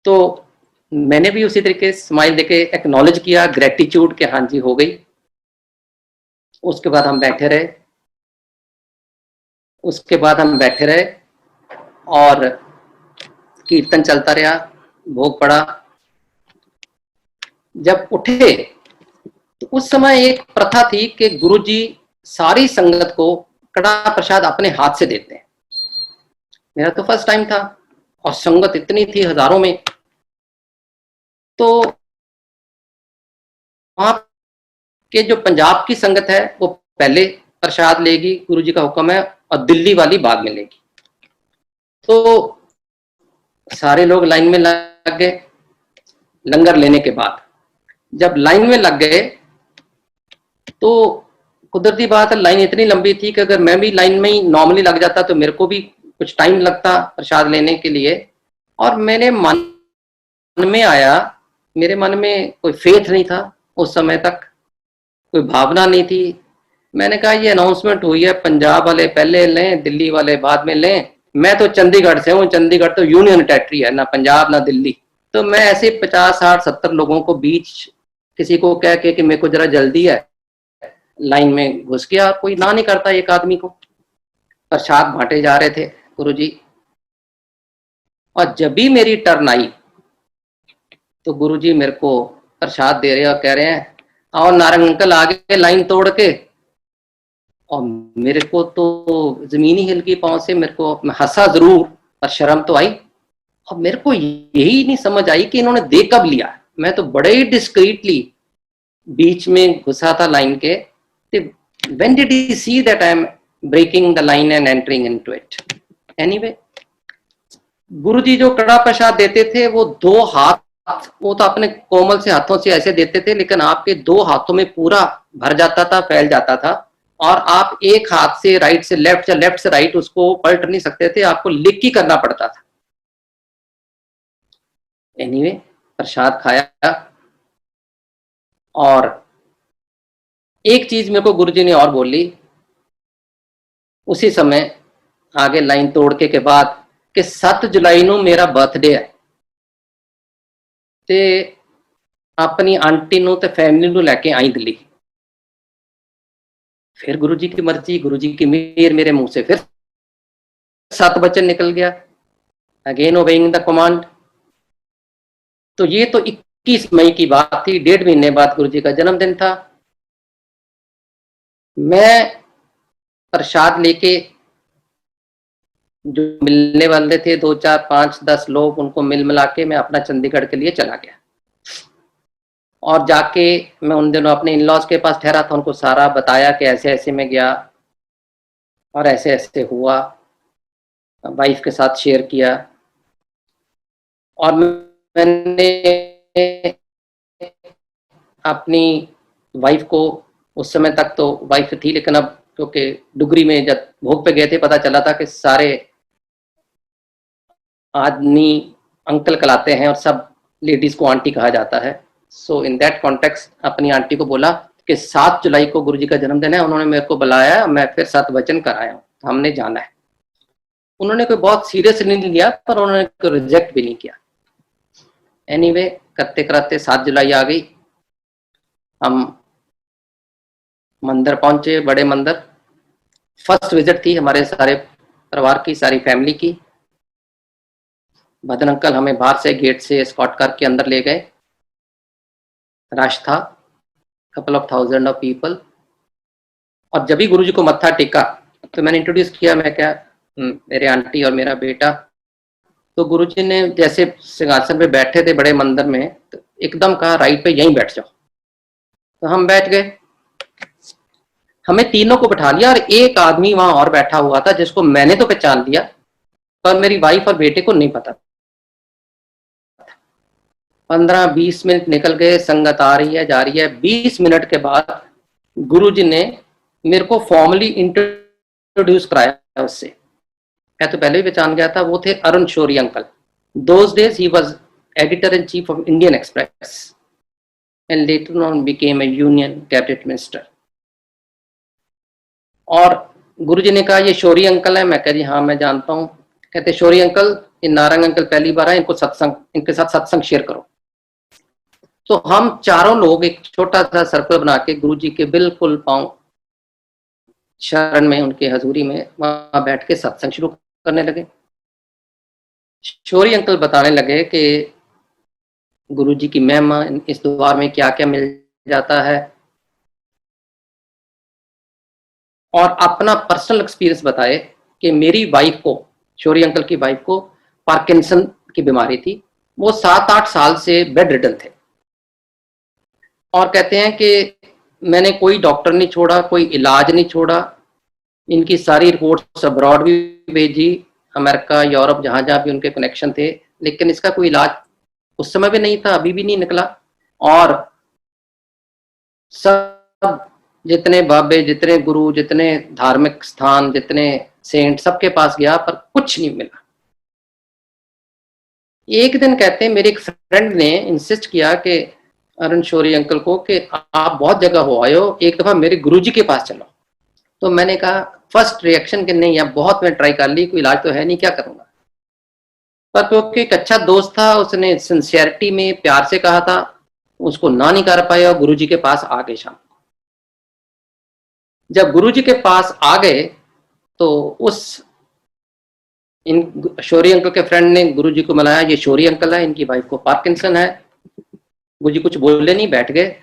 तो मैंने भी उसी तरीके स्माइल देके एक्नॉलेज किया, ग्रेटिट्यूड के हाँ जी हो गई। उसके बाद हम बैठे रहे। और कीर्तन चलता रहा, भोग पड़ा। जब उठे तो उस समय एक प्रथा थी कि गुरुजी सारी संगत को कड़ा प्रसाद अपने हाथ से देते हैं। मेरा तो फर्स्ट टाइम था और संगत इतनी थी हजारों में, तो वहां के जो पंजाब की संगत है वो पहले प्रसाद लेगी, गुरुजी का हुक्म है, और दिल्ली वाली बाद में लेगी। तो सारे लोग लाइन में लग गए। लंगर लेने के बाद जब लाइन में लग गए तो कुदरती बात है, लाइन इतनी लंबी थी कि अगर मैं भी लाइन में ही नॉर्मली लग जाता तो मेरे को भी कुछ टाइम लगता प्रसाद लेने के लिए। और मेरे मन में आया, मेरे मन में कोई फेथ नहीं था उस समय तक, कोई भावना नहीं थी। मैंने कहा ये अनाउंसमेंट हुई है, पंजाब वाले पहले लें, दिल्ली वाले बाद में लें। मैं तो चंडीगढ़ से हूँ, चंडीगढ़ तो यूनियन टेरिटरी है, ना पंजाब ना दिल्ली। तो मैं ऐसे 50, 60, 70 लोगों को बीच किसी को कह के कि मेरे को जरा जल्दी है, लाइन में घुस गया। कोई ना नहीं करता एक आदमी को। प्रसाद बांटे जा रहे थे गुरुजी, और जब भी मेरी टर्न आई तो गुरुजी मेरे को प्रसाद दे रहे और कह रहे हैं आओ नारंग अंकल आगे लाइन तोड़ के। और मेरे को तो जमीन ही हिल गई पांव से। मेरे को, मैं हंसा जरूर पर शर्म तो आई। अब मेरे को यही नहीं समझ आई कि इन्होंने दे कब लिया। मैं तो बड़े ही डिस्क्रीटली बीच में घुसा था लाइन के। When did he see that I am breaking the line and entering into it? Anyway, गुरुजी जो कड़ा प्रसाद देते थे वो 2 हाथ, वो तो अपने कोमल से हाथों से ऐसे देते थे, लेकिन आपके 2 हाथों में पूरा भर जाता था, फैल जाता था। और आप एक हाथ से राइट से लेफ्ट या लेफ्ट से राइट उसको पलट नहीं सकते थे, आपको लिख ही करना पड़ता था। एनीवे, प्रसाद खाया। और एक चीज मेरे को गुरुजी ने और बोली उसी समय आगे लाइन तोड़ के बाद कि 7 जुलाई ਨੂੰ मेरा बर्थडे है, ਤੇ अपनी आंटी ਨੂੰ ਤੇ फैमिली ਨੂੰ ਲੈ के आई दिल्ली। फिर गुरुजी की मर्जी, गुरुजी की मेहर, मेरे मुंह से फिर 7 वचन निकल गया, अगेन ओबेइंग द कमांड। तो ये तो 21 मई की बात थी, 1.5 महीने बाद गुरुजी का जन्मदिन था। मैं प्रसाद लेके जो मिलने वाले थे 2 4 5 10 लोग, उनको मिल मिला के मैं अपना चंडीगढ़ के लिए चला गया। और जाके मैं उन दिनों अपने इन लॉज के पास ठहरा था, उनको सारा बताया कि ऐसे ऐसे मैं गया और ऐसे ऐसे हुआ, वाइफ के साथ शेयर किया। और मैंने अपनी वाइफ को, उस समय तक तो वाइफ थी, लेकिन अब क्योंकि डुगरी में जब भोग पे गए थे पता चला था कि सारे आदमी अंकल कहलाते हैं और सब लेडीज को आंटी कहा जाता है। सो इन दैट कॉन्टेक्स्ट अपनी आंटी को बोला कि 7 जुलाई को गुरुजी का जन्मदिन है, उन्होंने मेरे को बुलाया, मैं फिर 7 वचन कराया हूँ, हमने जाना है। उन्होंने कोई बहुत सीरियसली नहीं लिया, पर उन्होंने कोई रिजेक्ट भी नहीं किया। एनीवे करते कराते 7 जुलाई आ गई, हम मंदिर पहुंचे, बड़े मंदिर। फर्स्ट विजिट थी हमारे सारे परिवार की, सारी फैमिली की। भदन अंकल हमें बाहर से गेट से एस्कॉर्ट करके अंदर ले गए। रश था, couple of thousand of people. और जब भी गुरुजी को मत्था टेका तो मैंने इंट्रोड्यूस किया, मैं क्या मेरे आंटी और मेरा बेटा। तो गुरुजी ने जैसे सिंहासन पे बैठे थे बड़े मंदिर में, तो एकदम कहा राइट पे यहीं बैठ जाओ। तो हम बैठ गए, हमें तीनों को बैठा लिया और एक आदमी वहां और बैठा हुआ था जिसको मैंने तो पहचान लिया, पर मेरी वाइफ और बेटे को नहीं पता। 15-20 मिनट निकल गए, संगत आ रही है जा रही है। 20 मिनट के बाद गुरुजी ने मेरे को फॉर्मली इंट्रोड्यूस कराया उससे। मैं तो पहले भी पहचान गया था, वो थे Arun Shourie uncle. Those days he was editor in chief of Indian Express and later on became a union cabinet minister. और गुरुजी ने कहा ये शौरी अंकल है। मैं कह जी हाँ मैं जानता हूँ। कहते शौरी अंकल, ये नारंग अंकल पहली बार आए, इनको सत्संग, इनके साथ सत्संग शेयर करो। तो हम चारों लोग एक छोटा सा सर्कल बना के गुरुजी के बिल्कुल पांव शरण में, उनके हजूरी में वहां बैठ के सत्संग शुरू करने लगे। शौरी अंकल बताने लगे कि गुरुजी की महिमा, इस द्वार में क्या क्या मिल जाता है, और अपना पर्सनल एक्सपीरियंस बताए कि मेरी वाइफ को, शौरी अंकल की वाइफ को पार्किंसन की बीमारी थी। वो 7-8 साल से बेड रिडन थे और कहते हैं कि मैंने कोई डॉक्टर नहीं छोड़ा, कोई इलाज नहीं छोड़ा, इनकी सारी रिपोर्ट्स अब्रॉड भी भेजी, अमेरिका यूरोप जहां जहां भी उनके कनेक्शन थे, लेकिन इसका कोई इलाज उस समय भी नहीं था, अभी भी नहीं निकला। और सब जितने बाबे, जितने गुरु, जितने धार्मिक स्थान, जितने सेंट, सबके पास गया पर कुछ नहीं मिला। एक दिन कहते हैं मेरे एक फ्रेंड ने इंसिस्ट किया कि अरुण शौरी अंकल को कि आप बहुत जगह हो आए हो, एक दफा मेरे गुरुजी के पास चलो। तो मैंने कहा फर्स्ट रिएक्शन कि नहीं, अब बहुत मैं ट्राई कर ली, कोई इलाज तो है नहीं, क्या करूंगा। पर क्योंकि एक अच्छा दोस्त था, उसने सिंसियरिटी में प्यार से कहा था, उसको ना नहीं कर पाया, गुरुजी के पास आ गए। शाम जब गुरुजी के पास आ गए तो उस इन शौरी अंकल के फ्रेंड ने गुरुजी को मिलाया, ये शौरी अंकल है, इनकी वाइफ को पार्किंसन है। गुरुजी कुछ बोले नहीं, बैठ गए।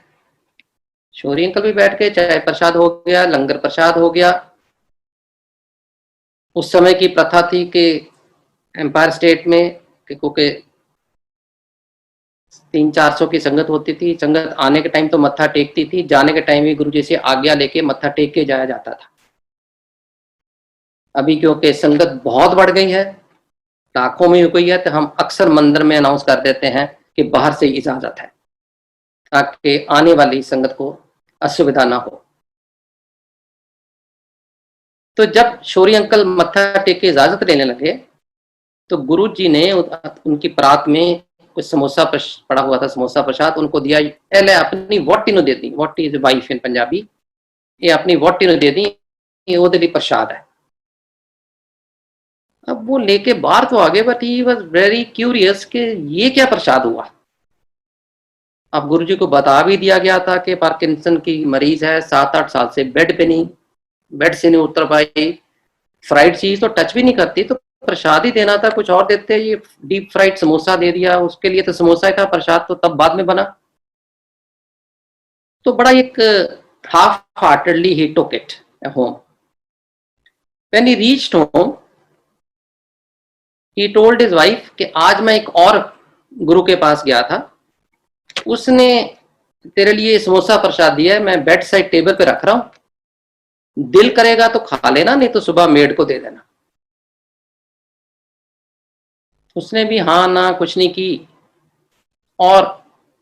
शौरी अंकल भी बैठ गए, चाय प्रसाद हो गया, लंगर प्रसाद हो गया। उस समय की प्रथा थी कि एम्पायर स्टेट में, क्योंकि 300-400 की संगत होती थी, संगत आने के टाइम तो मत्था टेकती थी, जाने के टाइम भी गुरुजी से आज्ञा लेके मत्था टेक के जाया जाता था। अभी क्योंकि संगत बहुत बढ़ गई है, लाखों में हो गई है, तो हम अक्सर मंदिर में अनाउंस कर देते हैं कि बाहर से इजाजत है, ताकि आने वाली संगत को असुविधा ना हो। तो जब शौरी अंकल मत्था टेक के इजाजत लेने लगे तो गुरुजी ने उनकी परात में कुछ समोसा पड़ा हुआ था, समोसा प्रसाद उनको दिया। पहले अपनी वोटी नु दे दी, वोटी इज वाइफ इन पंजाबी, ये अपनी वोटी नु दे दी, ये ओदे लिए प्रसाद है। अब वो लेके बाहर तो आ गए, but he was very curious कि ये क्या प्रसाद हुआ। अब गुरुजी को बता भी दिया गया था कि पार्किंसन की मरीज है, 7-8 साल से बेड पे नहीं, बेड से नहीं उतर पाई, फ्राइड चीज तो टच भी नहीं करती, तो प्रसाद ही देना था, कुछ और देते। ये डीप फ्राइड समोसा दे दिया, उसके लिए तो समोसा था, प्रसाद तो तब बाद में बना। तो बड़ा एक half heartedly he took it home. When he reached home he told his wife कि आज मैं एक और गुरु के पास गया था, उसने तेरे लिए समोसा प्रसाद दिया है, मैं बेड साइड टेबल पे रख रहा हूं, दिल करेगा तो खा लेना, नहीं तो सुबह मेड को दे देना। उसने भी हाँ ना कुछ नहीं की। और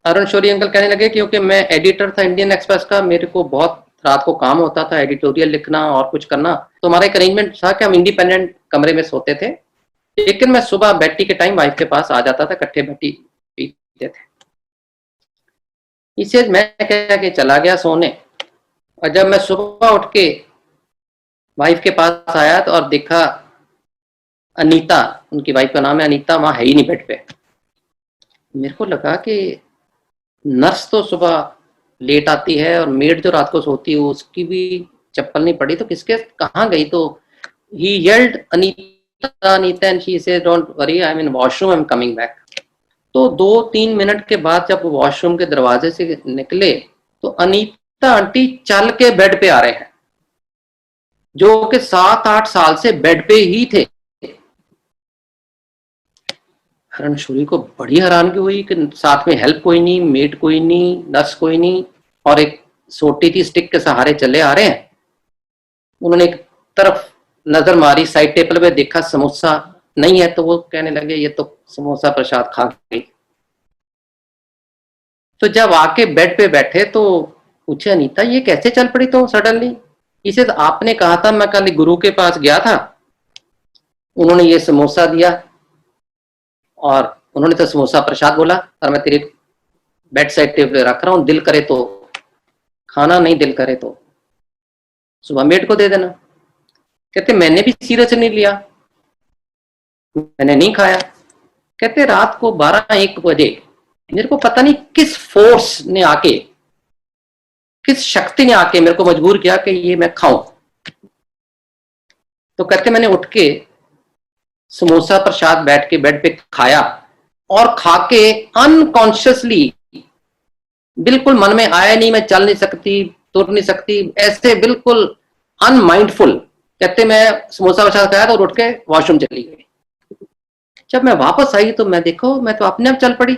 अरुण शौरी अंकल कहने लगे क्योंकि मैं एडिटर था इंडियन एक्सप्रेस का, मेरे को बहुत रात को काम होता था, एडिटोरियल लिखना और कुछ करना, तो हमारा एक अरेंजमेंट था कि हम इंडिपेंडेंट कमरे में सोते थे, लेकिन मैं सुबह बैठी के टाइम वाइफ के पास आ जाता था, इकट्ठे बैठी पीते थे। इसे मैं कह के चला गया सोने, और जब मैं सुबह उठ के वाइफ के पास आया तो और देखा अनीता, उनकी वाइफ का नाम है अनीता, वहां है ही नहीं बेड पे। मेरे को लगा कि नर्स तो सुबह लेट आती है और मेड जो रात को सोती है उसकी भी चप्पल नहीं पड़ी, तो किसके कहाँ गई? तो he yelled Anita Anita and she said don't worry I am in washroom, I am coming back. तो 2-3 मिनट के बाद जब वो वॉशरूम के दरवाजे से निकले तो अनीता आंटी चल के बेड पे आ रहे हैं, जो कि 7-8 साल से बेड पे ही थे। हरण शौरी को बड़ी हैरानगी हुई कि साथ में हेल्प कोई नहीं, मेड कोई नहीं, नर्स कोई नहीं, और एक सोटी थी स्टिक के सहारे चले आ रहे हैं। उन्होंने एक तरफ नजर मारी, साइड टेबल पे देखा समोसा नहीं है, तो वो कहने लगे ये तो समोसा प्रसाद खा गई। तो जब आके बेड पे बैठे तो पूछे अनीता ये कैसे चल पड़ी तो सडनली? इसे तो आपने कहा था, मैं कल गुरु के पास गया था, उन्होंने ये समोसा दिया और उन्होंने तो समोसा प्रसाद बोला, और मैं तेरे बेड साइड टेबल रख रहा हूं, दिल करे तो खाना, नहीं दिल करे तो सुबह मेड को दे देना। कहते मैंने भी सीरियस नहीं लिया, मैंने नहीं खाया। कहते रात को 12-1 बजे मेरे को पता नहीं किस फोर्स ने आके, किस शक्ति ने आके मेरे को मजबूर किया कि ये मैं खाऊं। तो कहते मैंने उठ के समोसा प्रसाद बैठ के बेड पे खाया, और खा के अनकॉन्शियसली, बिल्कुल मन में आया नहीं मैं चल नहीं सकती, तुर नहीं सकती, ऐसे बिल्कुल अनमाइंडफुल, कहते मैं समोसा प्रसाद खाया तो उठ के वॉशरूम चली गई। जब मैं वापस आई तो मैं देखो मैं तो अपने आप चल पड़ी।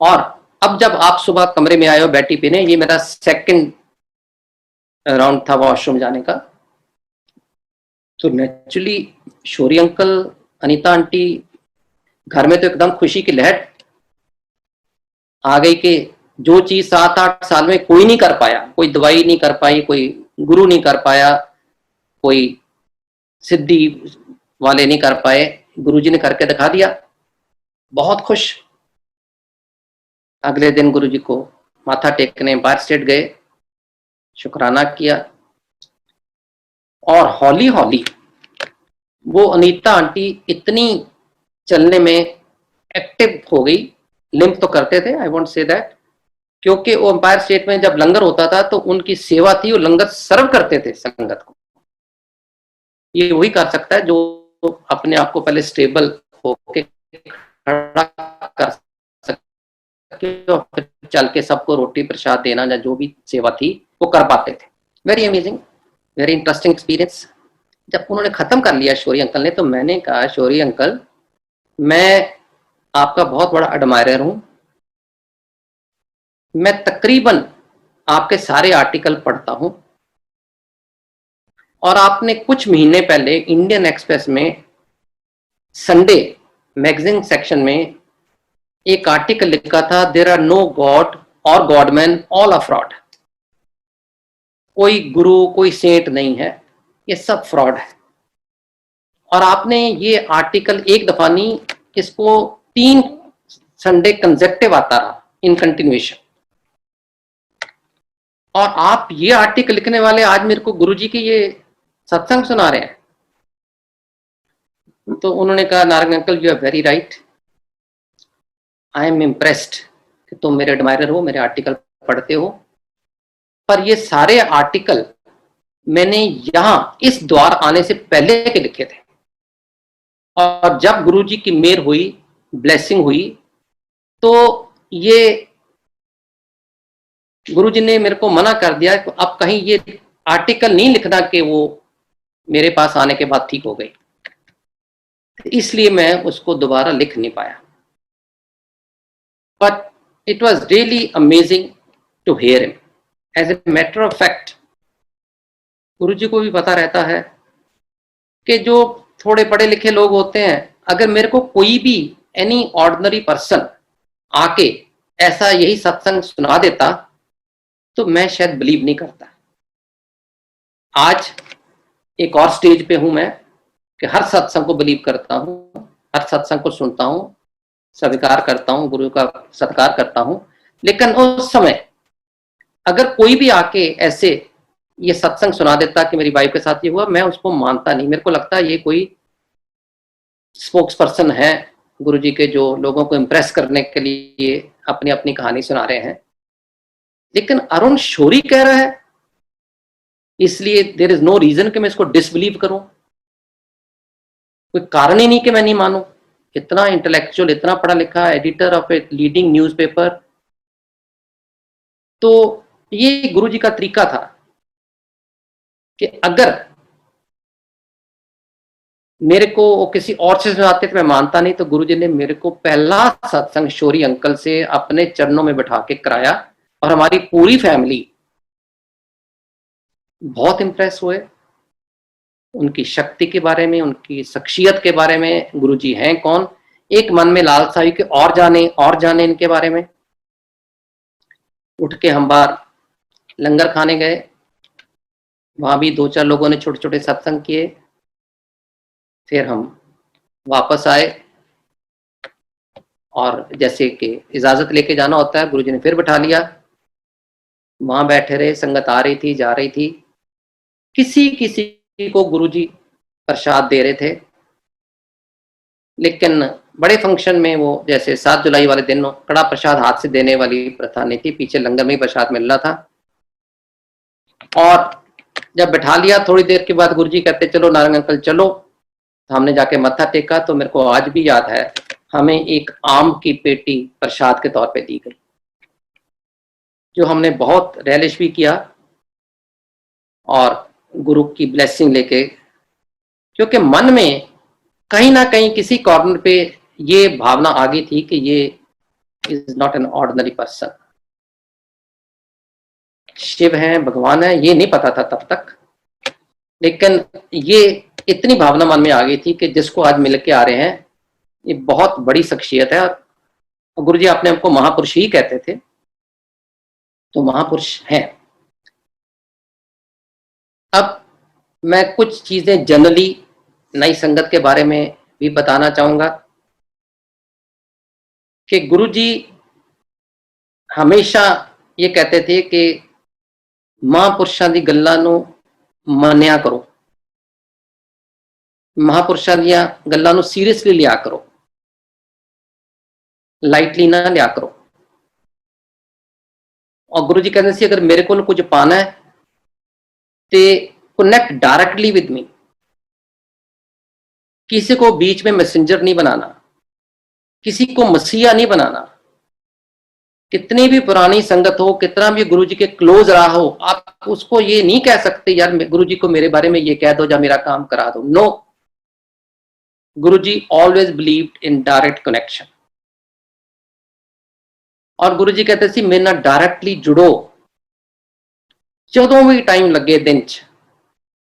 और अब जब आप सुबह कमरे में आए हो बैठी पीने, ये मेरा सेकंड राउंड था वॉशरूम जाने का, तो naturally Shourie uncle, Anita aunty, घर में तो एकदम खुशी की लहर आ गई कि जो चीज 7-8 साल में कोई नहीं कर पाया, कोई दवाई नहीं कर पाई, कोई गुरु नहीं कर पाया, कोई सिद्धि वाले नहीं कर पाए, गुरुजी ने करके दिखा दिया। बहुत खुश। अगले दिन गुरुजी को माथा टेकने बाहर स्टेट गए, शुक्राना किया, और हौली हौली वो अनीता आंटी इतनी चलने में एक्टिव हो गई, लिम्प तो करते थे, आई वोंट से दैट, क्योंकि वो एम्पायर स्टेट में जब लंगर होता था तो उनकी सेवा थी, वो लंगर सर्व करते थे संगत को। ये वही कर सकता है जो अपने आप को पहले स्टेबल होके खड़ा कर सके और फिर चल के सबको रोटी प्रसाद देना या जो भी सेवा थी वो कर पाते थे। Very amazing, very interesting experience. जब उन्होंने खत्म कर लिया शौरी अंकल ने, तो मैंने कहा शौरी अंकल मैं आपका बहुत बड़ा एडमायरर हूं, मैं तकरीबन आपके सारे आर्टिकल पढ़ता हूं, और आपने कुछ महीने पहले इंडियन एक्सप्रेस में संडे मैगजीन सेक्शन में एक आर्टिकल लिखा था, देयर आर नो गॉड और गॉडमैन, ऑल आर फ्रॉड। कोई गुरु कोई सेंट नहीं है, ये सब फ्रॉड है। और आपने ये आर्टिकल एक दफा नहीं, इसको 3 संडे कंसेक्टिव आता रहा इन कंटिन्यूएशन। और आप ये आर्टिकल लिखने वाले आज मेरे को गुरुजी की ये सत्संग सुना रहे हैं। तो उन्होंने कहा Narayan uncle you are very right, I am impressed कि तुम मेरे एडमायरर हो, मेरे आर्टिकल पढ़ते हो, पर ये सारे आर्टिकल मैंने यहां इस द्वार आने से पहले के लिखे थे, और जब गुरुजी की मेहर हुई, ब्लेसिंग हुई, तो ये गुरुजी ने मेरे को मना कर दिया कि अब कहीं ये आर्टिकल नहीं लिखना कि वो मेरे पास आने के बाद ठीक हो गई। इसलिए मैं उसको दोबारा लिख नहीं पाया। But it was really amazing to hear him. As a matter of fact Guru ji को भी पता रहता है कि जो थोड़े पढ़े लिखे लोग होते हैं, अगर मेरे को कोई भी एनी ऑर्डिनरी पर्सन आके ऐसा यही सत्संग सुना देता तो मैं शायद बिलीव नहीं करता। आज एक और स्टेज पे हूं मैं कि हर सत्संग को बिलीव करता हूं, हर सत्संग को सुनता हूं, स्वीकार करता हूं, गुरु का सत्कार करता हूं। लेकिन उस समय अगर कोई भी आके ऐसे ये सत्संग सुना देता कि मेरी वाइफ के साथ ये हुआ, मैं उसको मानता नहीं। मेरे को लगता है ये कोई स्पोक्स पर्सन है गुरु जी के, जो लोगों को इंप्रेस करने के लिए अपनी अपनी कहानी सुना रहे हैं। लेकिन अरुण शौरी कह रहा है, इसलिए देयर इज नो रीजन कि मैं इसको डिसबिलीव करूं। कोई कारण ही नहीं कि मैं नहीं मानूं। इतना इंटेलेक्चुअल, इतना पढ़ा लिखा, editor of a leading newspaper. तो ये गुरु जी का तरीका था कि अगर मेरे को वो किसी और से सुनाते थे मैं मानता नहीं, तो गुरु जी ने मेरे को पहला सत्संग शौरी अंकल से अपने चरणों में बैठा के कराया और हमारी पूरी फैमिली बहुत इंप्रेस हुए उनकी शक्ति के बारे में, उनकी शख्सियत के बारे में, गुरु जी हैं कौन। एक मन में लालसा हुई कि और जाने इनके बारे में। उठ के हम बाहर लंगर खाने गए, वहां भी 2-4 लोगों ने छोटे छोटे सत्संग किए। फिर हम वापस आए और जैसे कि इजाजत लेके जाना होता है, गुरुजी ने फिर बिठा लिया। वहां बैठे रहे, संगत आ रही थी, जा रही थी। किसी किसी को गुरुजी प्रसाद दे रहे थे, लेकिन बड़े फंक्शन में वो जैसे 7 जुलाई वाले दिन कड़ा प्रसाद हाथ से देने वाली प्रथा नहीं थी, पीछे लंगर में ही प्रसाद मिल रहा था। और जब बैठा लिया, थोड़ी देर के बाद गुरुजी कहते चलो नारंग अंकल चलो। तो हमने जाके मत्था टेका, तो मेरे को आज भी याद है, हमें एक आम की पेटी प्रसाद के तौर पे दी गई, जो हमने बहुत रैलिश भी किया और गुरु की ब्लेसिंग लेके, क्योंकि मन में कहीं ना कहीं किसी कॉर्नर पे ये भावना आ गई थी कि ये is not an ordinary person. Shiv हैं, भगवान है, ये नहीं पता था तब तक, लेकिन ये इतनी भावना मन में आ गई थी कि जिसको आज मिल के आ रहे हैं ये बहुत बड़ी शख्सियत है। और गुरु जी अपने हमको महापुरुष ही कहते थे, तो महापुरुष हैं। अब मैं कुछ चीजें जनरली नई संगत के बारे में भी बताना चाहूंगा कि गुरु जी हमेशा ये कहते थे कि महापुरुषों की गल्लां नूं मानिया करो, महापुरुषों दी गल्लां नूं सीरियसली लिया करो, लाइटली ना लिया करो। और गुरु जी कहते थे अगर मेरे को कुछ पाना है तो कनेक्ट डायरेक्टली विद मी, किसी को बीच में मैसेंजर नहीं बनाना, किसी को मसीहा नहीं बनाना। कितनी भी पुरानी संगत हो, कितना भी गुरु जी के क्लोज रहा हो, आप उसको ये नहीं कह सकते यार गुरु जी को मेरे बारे में ये कह दो या मेरा काम करा दो। No, Guru ji always believed in direct connection. और गुरु जी कहते थे मेरे नाल डायरेक्टली जुड़ो, ਜਦੋਂ भी टाइम लगे दिन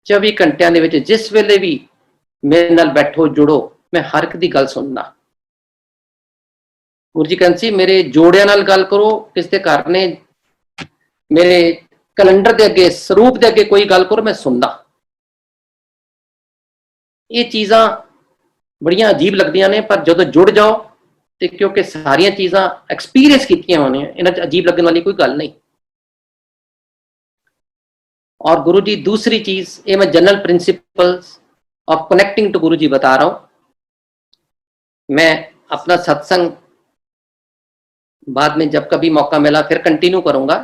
24 घंटिया ਦੇ ਵਿੱਚ जिस वेले भी मेरे नाल बैठो जुड़ो, मैं हर एक दी गल सुनना। गुरु जी कहते मेरे जोड़ियां नाल गल करो, किसी घर ने मेरे कैलेंडर के अगे स्वरूप के अगे कोई गल करो, मैं सुनना। ये चीज़ां बड़ियां अजीब लगदियां ने, पर जो जुड़ जाओ तो क्योंकि सारिया चीज़ां एक्सपीरियंस कीतियां होनियां, इन्हां च अजीब लगन वाली कोई गल नहीं। और गुरु जी दूसरी चीज, ये मैं general principles of connecting to Guru ji बता रहा हूं। मैं अपना सत्संग बाद में जब कभी मौका मिला फिर कंटिन्यू करूंगा।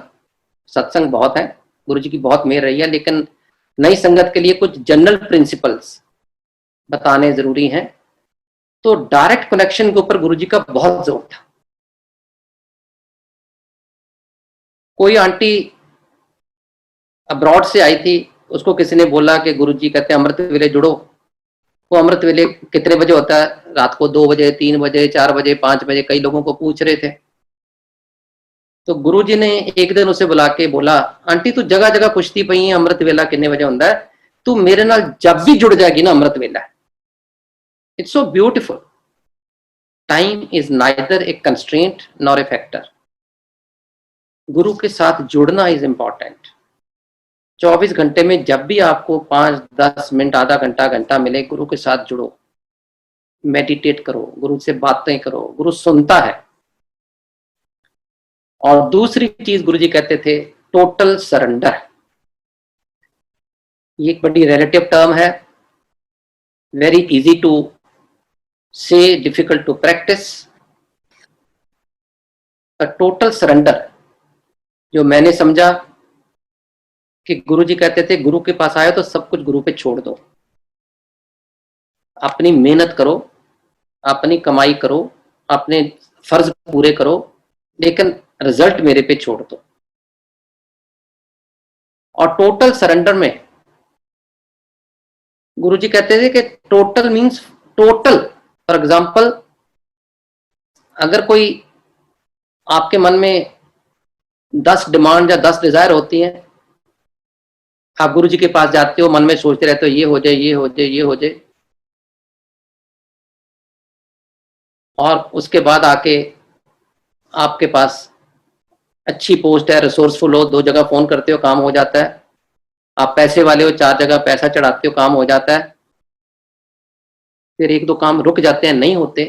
सत्संग बहुत है, गुरु जी की बहुत मेहर रही है, लेकिन नई संगत के लिए कुछ जनरल प्रिंसिपल्स बताने जरूरी हैं। तो डायरेक्ट कनेक्शन के ऊपर गुरु जी का बहुत जोर था। कोई आंटी अब्रॉड से आई थी, उसको किसी ने बोला कि गुरु जी कहते हैं अमृत वेले जुड़ो, वो अमृत वेले कितने बजे होता है? रात को 2 बजे, 3 बजे, 4 बजे, 5 बजे, कई लोगों को पूछ रहे थे। तो गुरुजी ने एक दिन उसे बुला के बोला, आंटी तू जगह जगह पुछती पई है अमृत वेला कितने बजे होता है, तू मेरे नाल जब भी जुड़ जाएगी ना अमृत वेला। It's so beautiful. Time is neither A constraint nor a factor. गुरु के साथ जुड़ना इज इंपॉर्टेंट। 24 घंटे में जब भी आपको 5-10 मिनट, आधा घंटा, घंटा मिले, गुरु के साथ जुड़ो, मेडिटेट करो, गुरु से बातें करो, गुरु सुनता है। और दूसरी चीज गुरुजी कहते थे, टोटल सरेंडर। ये एक बड़ी रिलेटिव टर्म है, very easy to say, difficult to practise. Total surrender जो मैंने समझा कि गुरुजी कहते थे गुरु के पास आए तो सब कुछ गुरु पे छोड़ दो, अपनी मेहनत करो, अपनी कमाई करो, अपने फर्ज पूरे करो, लेकिन रिजल्ट मेरे पे छोड़ दो। और टोटल सरेंडर में गुरुजी कहते थे कि total means total. For example, अगर कोई आपके मन में 10 डिमांड या 10 डिजायर होती हैं, आप गुरुजी के पास जाते हो, मन में सोचते रहते हो ये हो जाए, ये हो जाए, ये हो जाए, और उसके बाद आके आपके पास अच्छी पोस्ट है, रिसोर्सफुल हो, 2 जगह फोन करते हो, काम हो जाता है। आप पैसे वाले हो, 4 जगह पैसा चढ़ाते हो, काम हो जाता है। फिर 1-2 काम रुक जाते हैं, नहीं होते।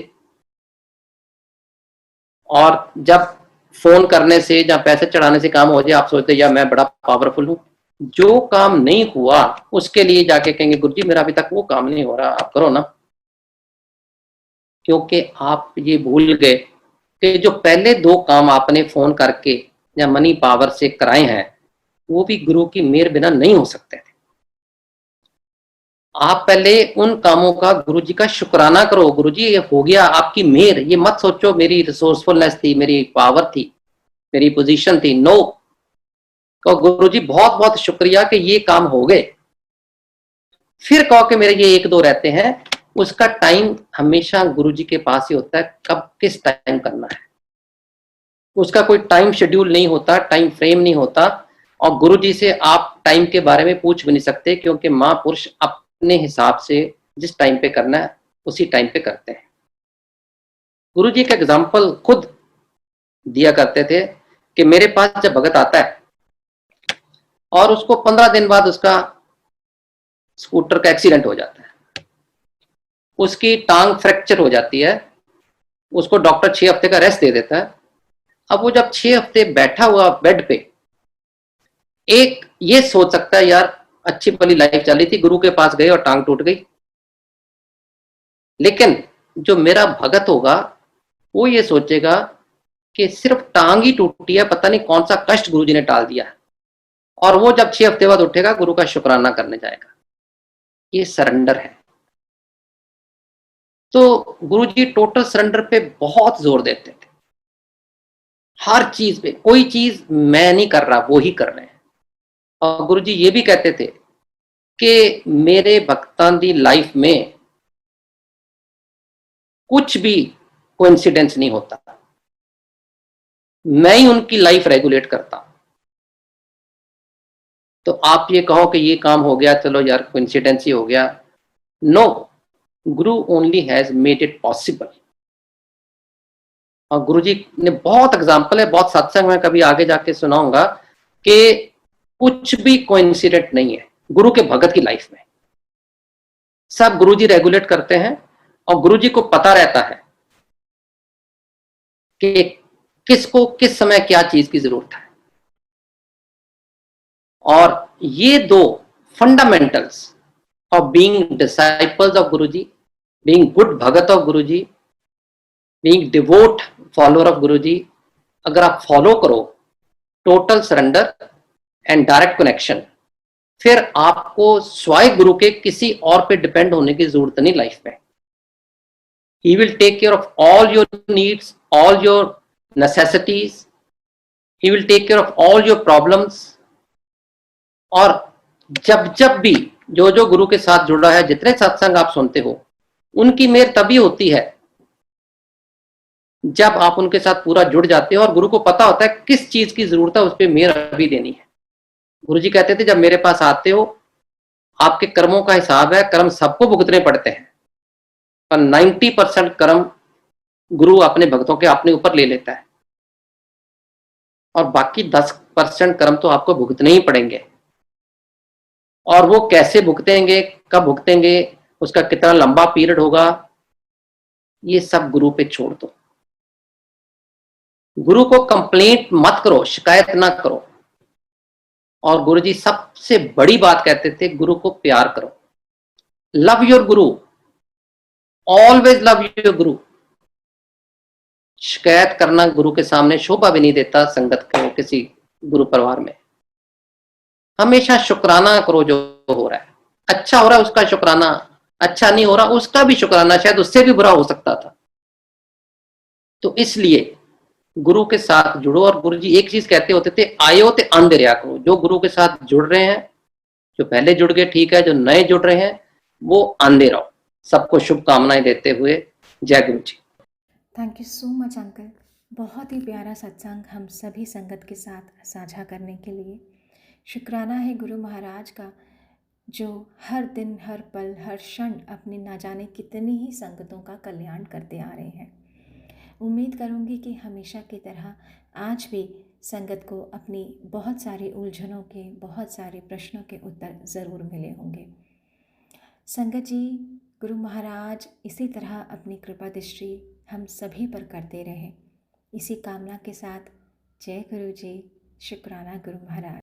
और जब फोन करने से या पैसे चढ़ाने से काम हो जाए, आप सोचते यार मैं बड़ा पावरफुल हूं। जो काम नहीं हुआ उसके लिए जाके कहेंगे गुरुजी मेरा अभी तक वो काम नहीं हो रहा, आप करो ना। क्योंकि आप ये भूल गए कि जो पहले 2 काम आपने फोन करके या मनी पावर से कराए हैं, वो भी गुरु की मेहर बिना नहीं हो सकते थे। आप पहले उन कामों का गुरुजी का शुक्राना करो, गुरुजी ये हो गया आपकी मेहर। ये मत सोचो मेरी रिसोर्सफुलनेस थी, मेरी पावर थी, मेरी पोजीशन थी। नो, तो गुरुजी बहुत बहुत शुक्रिया कि ये काम हो गए। फिर कहो कि मेरे ये 1-2 रहते हैं, उसका टाइम हमेशा गुरुजी के पास ही होता है, कब किस टाइम करना है। उसका कोई टाइम शेड्यूल नहीं होता, टाइम फ्रेम नहीं होता। और गुरुजी से आप टाइम के बारे में पूछ भी नहीं सकते, क्योंकि महापुरुष अपने हिसाब से जिस टाइम पे करना है उसी टाइम पे करते हैं। गुरुजी का एग्जाम्पल खुद दिया करते थे कि मेरे पास जब भगत आता है और उसको 15 दिन बाद उसका स्कूटर का एक्सीडेंट हो जाता है, उसकी टांग फ्रैक्चर हो जाती है, उसको डॉक्टर 6 हफ्ते का रेस्ट दे देता है। अब वो जब 6 हफ्ते बैठा हुआ बेड पे, एक ये सोच सकता है यार अच्छी भली लाइफ चली थी, गुरु के पास गए और टांग टूट गई। लेकिन जो मेरा भगत होगा वो ये सोचेगा कि सिर्फ टांग ही टूटी है, पता नहीं कौन सा कष्ट गुरुजी ने टाल दिया है। और वो जब 6 हफ्ते बाद उठेगा, गुरु का शुक्राना करने जाएगा। ये सरेंडर है। तो गुरुजी टोटल सरेंडर पे बहुत जोर देते थे, हर चीज पे। कोई चीज मैं नहीं कर रहा, वो ही कर रहे हैं। और गुरुजी ये भी कहते थे कि मेरे भक्तां दी लाइफ में कुछ भी कोइंसिडेंस नहीं होता, मैं ही उनकी लाइफ रेगुलेट करता हूं। तो आप ये कहो कि ये काम हो गया, चलो यार कोइंसिडेंस ही हो गया। No, Guru only has made it possible. और गुरुजी ने बहुत एग्जाम्पल है, बहुत सत्संग में कभी आगे जाके सुनाऊंगा कि कुछ भी कोइंसिडेंट नहीं है गुरु के भगत की लाइफ में। सब गुरुजी रेगुलेट करते हैं और गुरुजी को पता रहता है कि किसको किस समय क्या चीज की जरूरत है। और ये 2 fundamentals of being disciples of Guruji, being good bhagat of Guruji, being devout follower of Guruji, अगर आप फॉलो करो total surrender and direct connection, फिर आपको स्वयं गुरु के किसी और पे डिपेंड होने की जरूरत नहीं लाइफ में। He will take care of all your needs, all your necessities, he will take care of all your problems. और जब जब भी जो जो गुरु के साथ जुड़ा है, जितने सत्संग आप सुनते हो, उनकी मेहर तभी होती है जब आप उनके साथ पूरा जुड़ जाते हो और गुरु को पता होता है किस चीज की जरूरत है, उस पर मेहर अभी देनी है। गुरु जी कहते थे जब मेरे पास आते हो, आपके कर्मों का हिसाब है, कर्म सबको भुगतने पड़ते हैं, पर 90% कर्म गुरु अपने भक्तों के अपने ऊपर ले लेता है, और बाकी 10% कर्म तो आपको भुगतने ही पड़ेंगे। और वो कैसे भुगतेंगे, कब भुगतेंगे, उसका कितना लंबा पीरियड होगा, ये सब गुरु पे छोड़ दो। गुरु को कंप्लेंट मत करो, शिकायत ना करो। और गुरु जी सबसे बड़ी बात कहते थे, गुरु को प्यार करो। Love your Guru, always love your गुरु। शिकायत करना गुरु के सामने शोभा भी नहीं देता संगत को, किसी गुरु परिवार में। हमेशा शुक्राना करो जो हो रहा है। अच्छा हो रहा है उसका शुक्राना, अच्छा नहीं हो रहा उसका भी शुक्राना, शायद उससे भी बुरा हो सकता था। तो इसलिए गुरु के साथ जुड़ो। और गुरु जी एक चीज कहते होते थे, आयो ते आंदे रहा करो। जो गुरु के साथ जुड़ रहे हैं, जो पहले जुड़ गए ठीक है, जो नए जुड़ रहे हैं वो आंदे रहो। सबको शुभकामनाएं देते हुए जय Guru ji. Thank you so much uncle, बहुत ही प्यारा सत्संग हम सभी संगत के साथ साझा करने के लिए। शुक्राना है गुरु महाराज का, जो हर दिन हर पल हर क्षण अपनी ना जाने कितनी ही संगतों का कल्याण करते आ रहे हैं। उम्मीद करूंगी कि हमेशा की तरह आज भी संगत को अपनी बहुत सारी उलझनों के, बहुत सारे प्रश्नों के उत्तर ज़रूर मिले होंगे। संगत जी, गुरु महाराज इसी तरह अपनी कृपा दृष्टि हम सभी पर करते रहे, इसी कामना के साथ जय गुरु जी। शुक्राना गुरु महाराज।